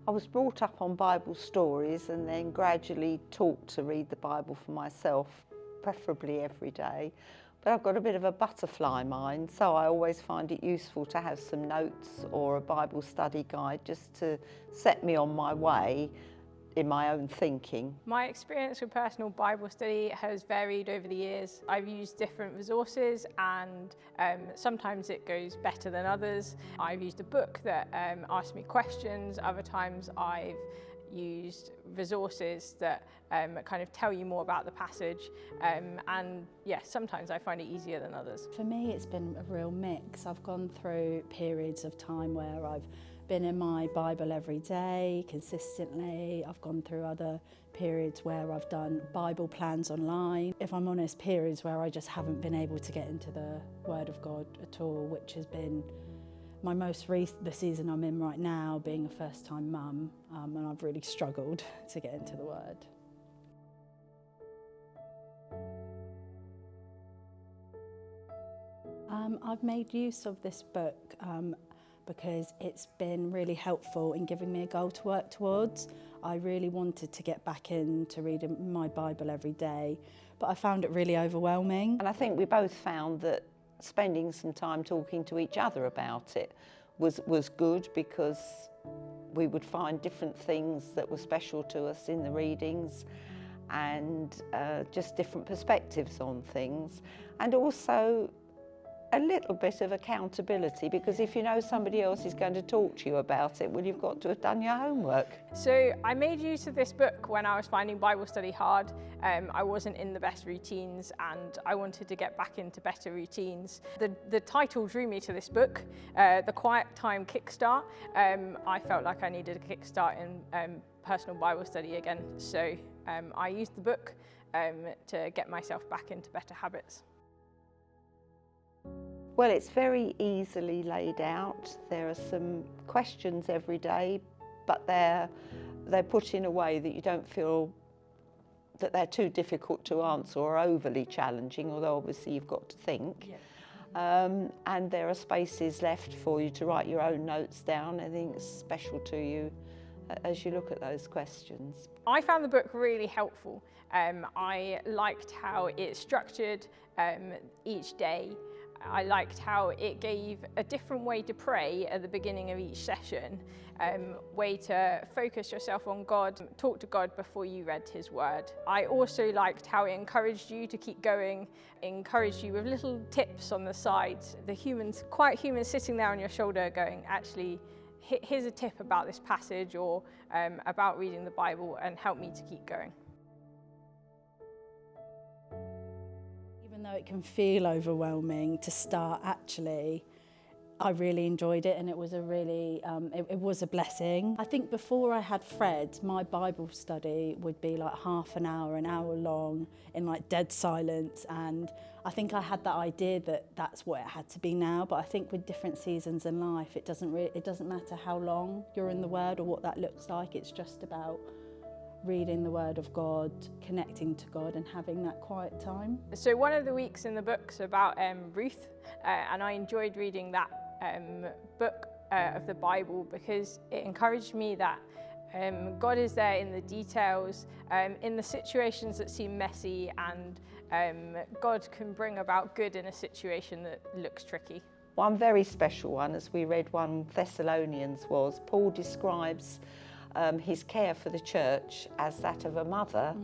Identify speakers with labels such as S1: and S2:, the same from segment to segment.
S1: I was brought up on Bible stories and then gradually taught to read the Bible for myself, preferably every day. But I've got a bit of a butterfly mind, so I always find it useful to have some notes or a Bible study guide just to set me on my way in my own thinking.
S2: My experience with personal Bible study has varied over the years. I've used different resources and sometimes it goes better than others. I've used a book that asks me questions. Other times I've used resources that kind of tell you more about the passage, and yes, sometimes I find it easier than others.
S3: For me, it's been a real mix. I've gone through periods of time where I've been in my Bible every day consistently. I've gone through other periods where I've done Bible plans online. If I'm honest, periods where I just haven't been able to get into the Word of God at all, which has been my most recent, the season I'm in right now, being a first-time mum, and I've really struggled to get into the Word. I've made use of this book because it's been really helpful in giving me a goal to work towards. I really wanted to get back into reading my Bible every day, but I found it really overwhelming.
S1: And I think we both found that spending some time talking to each other about it was good, because we would find different things that were special to us in the readings and just different perspectives on things, and also a little bit of accountability, because if you know somebody else is going to talk to you about it, well, you've got to have done your homework.
S2: So I made use of this book when I was finding Bible study hard. I wasn't in the best routines and I wanted to get back into better routines. The title drew me to this book, The Quiet Time Kickstart. I felt like I needed a kickstart in personal Bible study again, so I used the book to get myself back into better habits.
S1: Well, it's very easily laid out. There are some questions every day, but they're put in a way that you don't feel that they're too difficult to answer or overly challenging, although obviously you've got to think. Yeah. And there are spaces left for you to write your own notes down. I think it's special to you as you look at those questions.
S2: I found the book really helpful. I liked how it's structured each day. I liked how it gave a different way to pray at the beginning of each session, way to focus yourself on God, talk to God before you read His Word. I also liked how it encouraged you to keep going, encouraged you with little tips on the sides. The quiet human sitting there on your shoulder going, actually, here's a tip about this passage or about reading the Bible, and help me to keep going.
S3: Even though it can feel overwhelming to start, actually, I really enjoyed it, and it was a really, it was a blessing. I think before I had Fred, my Bible study would be like half an hour long in like dead silence, and I think I had that idea that that's what it had to be now, but I think with different seasons in life, it doesn't matter how long you're in the Word or what that looks like. It's just about reading the Word of God, connecting to God and having that quiet time.
S2: So one of the weeks in the book's about Ruth, and I enjoyed reading that book of the Bible because it encouraged me that God is there in the details, in the situations that seem messy, and God can bring about good in a situation that looks tricky.
S1: One very special one, as we read 1 Thessalonians, was Paul describes his care for the church as that of a mother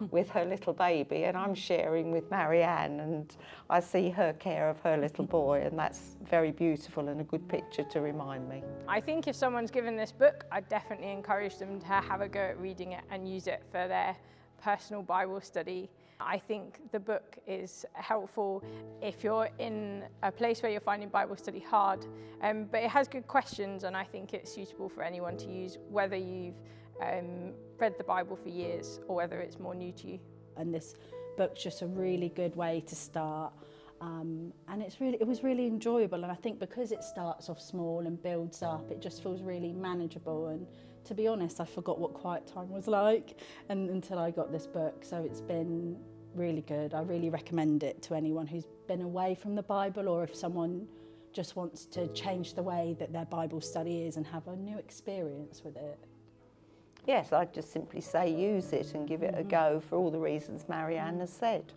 S1: with her little baby, and I'm sharing with Marianne, and I see her care of her little boy, and that's very beautiful and a good picture to remind me.
S2: I think if someone's given this book, I'd definitely encourage them to have a go at reading it and use it for their personal Bible study. I think the book is helpful if you're in a place where you're finding Bible study hard, but it has good questions, and I think it's suitable for anyone to use, whether you've read the Bible for years or whether it's more new to you.
S3: And this book's just a really good way to start, and it was really enjoyable, and I think because it starts off small and builds up, it just feels really manageable. And to be honest, I forgot what quiet time was like until I got this book, so it's been really good. I really recommend it to anyone who's been away from the Bible, or if someone just wants to change the way that their Bible study is and have a new experience with it.
S1: Yes, I'd just simply say use it and give it a go for all the reasons Marianne has said.